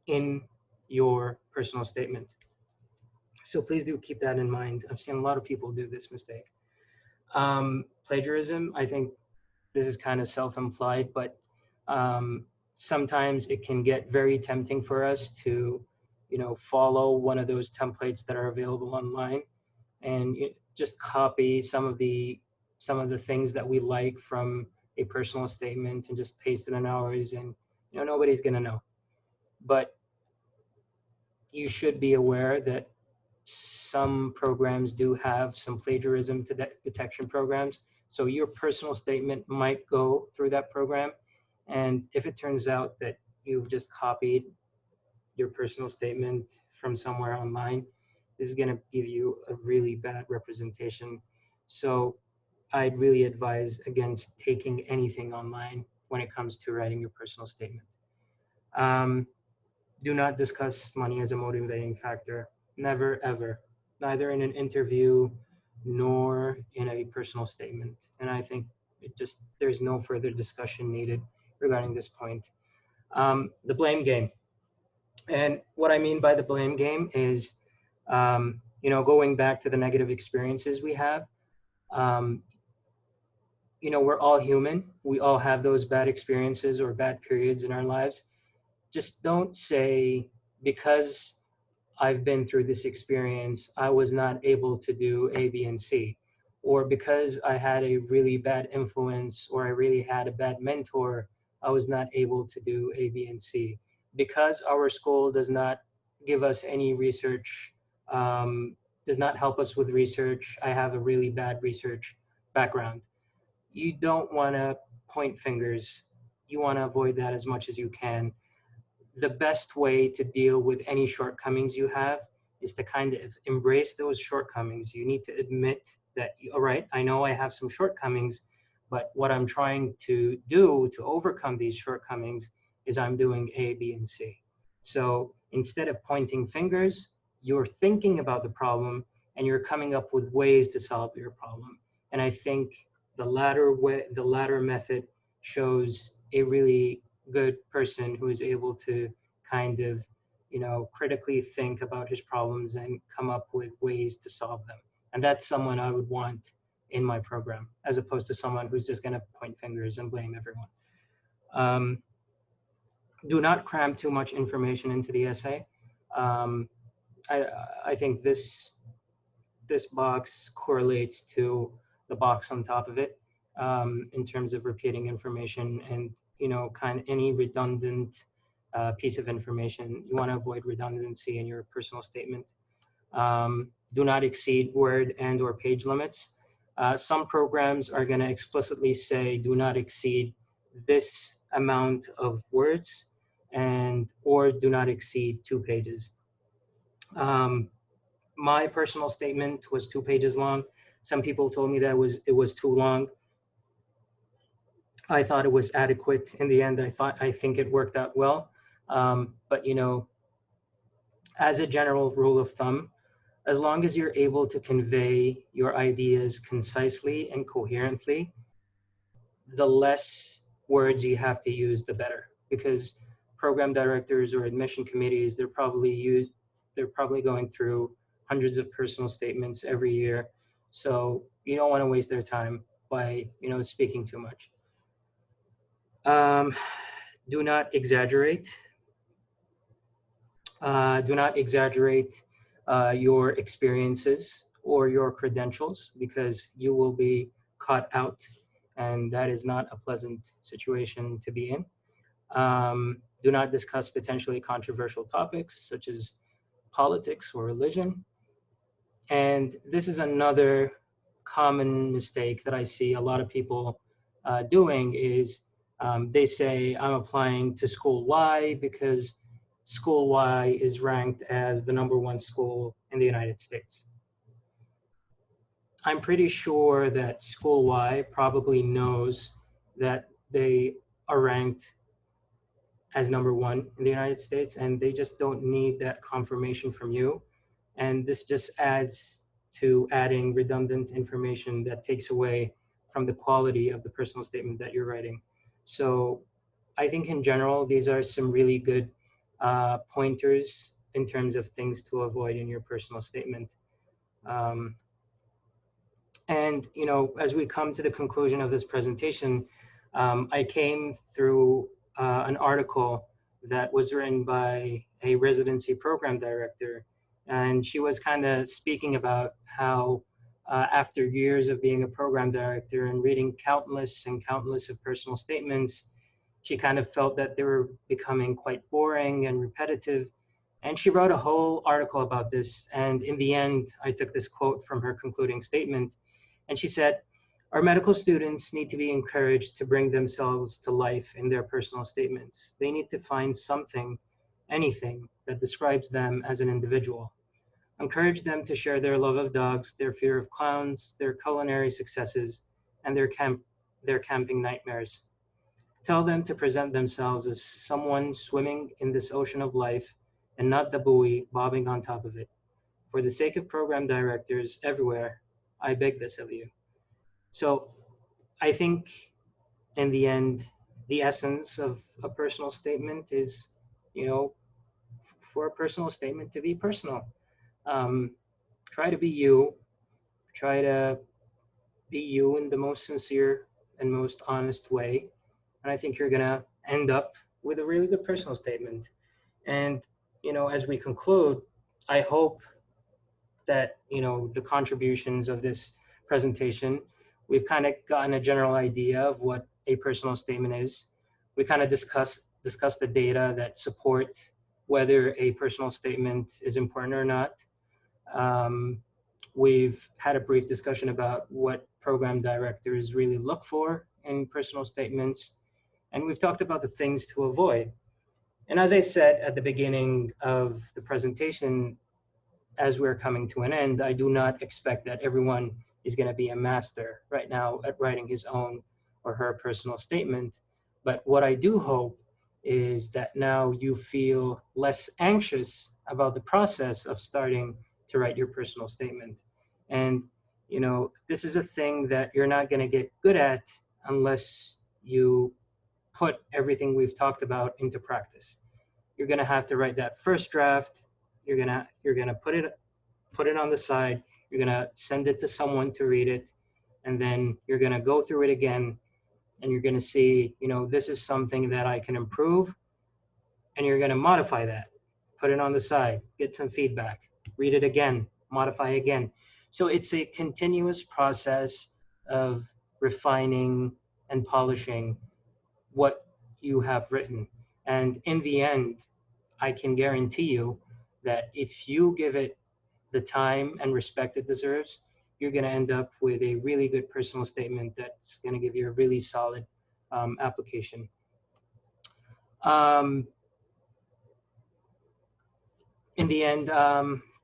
A: in your personal statement. So please do keep that in mind. I've seen a lot of people do this mistake. Plagiarism, I think this is kind of self-implied, but sometimes it can get very tempting for us to, follow one of those templates that are available online and just copy some of the things that we like from a personal statement and just paste it in ours, and nobody's gonna know. But you should be aware that some programs do have some plagiarism detection programs. So your personal statement might go through that program. And if it turns out that you've just copied your personal statement from somewhere online, this is going to give you a really bad representation. So I'd really advise against taking anything online when it comes to writing your personal statement. Um, do not discuss money as a motivating factor. Never, ever. Neither in an interview nor in a personal statement. And I think there's no further discussion needed regarding this point. The blame game. And what I mean by the blame game is, going back to the negative experiences we have. Um, we're all human. We all have those bad experiences or bad periods in our lives. Just don't say, because I've been through this experience, I was not able to do A, B, and C. Or because I had a really bad influence or I really had a bad mentor, I was not able to do A, B, and C. Because our school does not give us any research, does not help us with research, I have a really bad research background. You don't want to point fingers. You want to avoid that as much as you can. The best way to deal with any shortcomings you have is to kind of embrace those shortcomings. You need to admit that, all right, I know I have some shortcomings, but what I'm trying to do to overcome these shortcomings is I'm doing A, B, and C. So instead of pointing fingers, you're thinking about the problem and you're coming up with ways to solve your problem. And I think the latter method shows a really good person who is able to kind of, critically think about his problems and come up with ways to solve them. And that's someone I would want in my program, as opposed to someone who's just going to point fingers and blame everyone. Um, do not cram too much information into the essay. Um, I think this box correlates to the box on top of it, in terms of repeating information and kind of any redundant piece of information. You want to avoid redundancy in your personal statement. Do not exceed word and or page limits. Some programs are going to explicitly say do not exceed this amount of words and or do not exceed 2 pages. My personal statement was 2 pages long. Some people told me that it was too long. I thought it was adequate in the end. I think it worked out well. But as a general rule of thumb, as long as you're able to convey your ideas concisely and coherently, the less words you have to use, the better. Because program directors or admission committees, they're probably going through hundreds of personal statements every year. So you don't want to waste their time by speaking too much. Um, do not exaggerate. Do not exaggerate your experiences or your credentials, because you will be caught out, and that is not a pleasant situation to be in. Do not discuss potentially controversial topics such as politics or religion. And this is another common mistake that I see a lot of people doing is They say I'm applying to school Y because school Y is ranked as the number one school in the United States. I'm pretty sure that school Y probably knows that they are ranked as number one in the United States, and they just don't need that confirmation from you. And this just adds to adding redundant information that takes away from the quality of the personal statement that you're writing. So I think in general, these are some really good pointers in terms of things to avoid in your personal statement. Um, and as we come to the conclusion of this presentation, I came through an article that was written by a residency program director, and she was kind of speaking about how after years of being a program director and reading countless and countless of personal statements, she kind of felt that they were becoming quite boring and repetitive. And she wrote a whole article about this. And in the end, I took this quote from her concluding statement. And she said, our medical students need to be encouraged to bring themselves to life in their personal statements. They need to find something, anything, that describes them as an individual. Encourage them to share their love of dogs, their fear of clowns, their culinary successes, and their camping nightmares. Tell them to present themselves as someone swimming in this ocean of life and not the buoy bobbing on top of it. For the sake of program directors everywhere, I beg this of you. So I think in the end, the essence of a personal statement is, you know, for a personal statement to be personal. Um, Try to be you, try to be you in the most sincere and most honest way. And I think you're going to end up with a really good personal statement. And, as we conclude, I hope that, the contributions of this presentation, we've kind of gotten a general idea of what a personal statement is. We kind of discussed the data that support whether a personal statement is important or not. Um, we've had a brief discussion about what program directors really look for in personal statements, and we've talked about the things to avoid. And as I said at the beginning of the presentation, as we're coming to an end, I do not expect that everyone is going to be a master right now at writing his own or her personal statement. But what I do hope is that now you feel less anxious about the process of starting to write your personal statement. And, this is a thing that you're not going to get good at unless you put everything we've talked about into practice. You're going to have to write that first draft. You're going to put it on the side. You're going to send it to someone to read it, and then you're going to go through it again, and you're going to see, this is something that I can improve, and you're going to modify that. Put it on the side, get some feedback, read it again, modify again. So it's a continuous process of refining and polishing what you have written. And in the end, I can guarantee you that if you give it the time and respect it deserves, you're going to end up with a really good personal statement that's going to give you a really solid application. Um, in the end,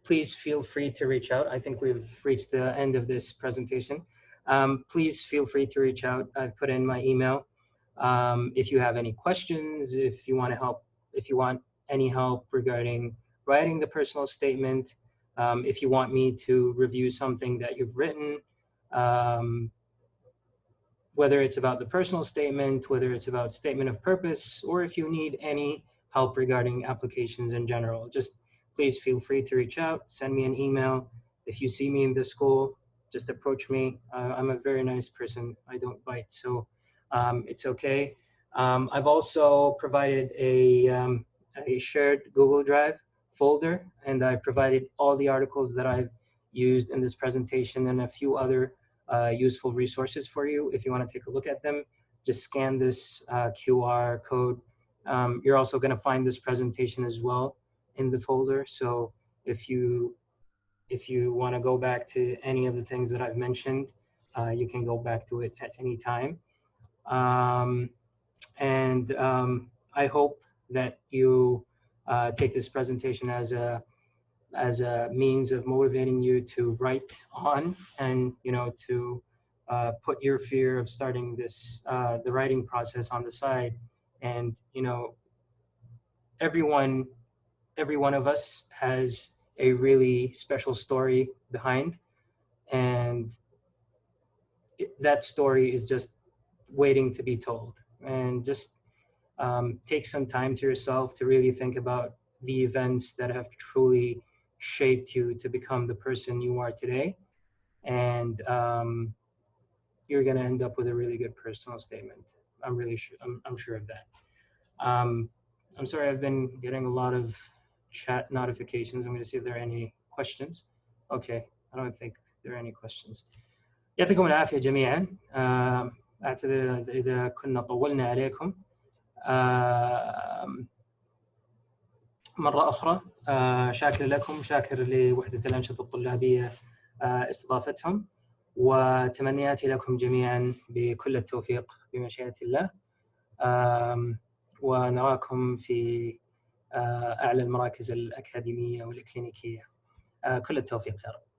A: please feel free to reach out. I think we've reached the end of this presentation. Please feel free to reach out. I've put in my email. If you have any questions, if you want to help, if you want any help regarding writing the personal statement, if you want me to review something that you've written, um, whether it's about the personal statement, whether it's about statement of purpose, or if you need any help regarding applications in general, just please feel free to reach out, send me an email. If you see me in the school, just approach me. I'm a very nice person. I don't bite, so it's okay. I've also provided a shared Google Drive folder, and I provided all the articles that I've used in this presentation and a few other useful resources for you. If you want to take a look at them, just scan this QR code. You're also going to find this presentation as well in the folder. So if you want to go back to any of the things that I've mentioned, you can go back to it at any time. Um, And I hope that you take this presentation as a means of motivating you to write on, and to put your fear of starting this the writing process on the side. And everyone every one of us has a really special story behind, and that story is just waiting to be told. And just take some time to yourself to really think about the events that have truly shaped you to become the person you are today. And you're going to end up with a really good personal statement. I'm really sure. I'm sure of that. Um, I'm sorry, I've been getting a lot of chat notifications. I'm going to see if there are any questions. Okay, I don't think there are any questions. يعطيكم العافية جميعا. أعتذر إذا كنا طولنا عليكم. مرة أخرى شاكر لكم، شاكر لوحدة الأنشطة الطلابية استضافتهم، وتمنياتي لكم جميعا بكل التوفيق بمشيئة الله. ونراكم في أعلى المراكز الأكاديمية والإكلينيكية. كل التوفيق يا رب.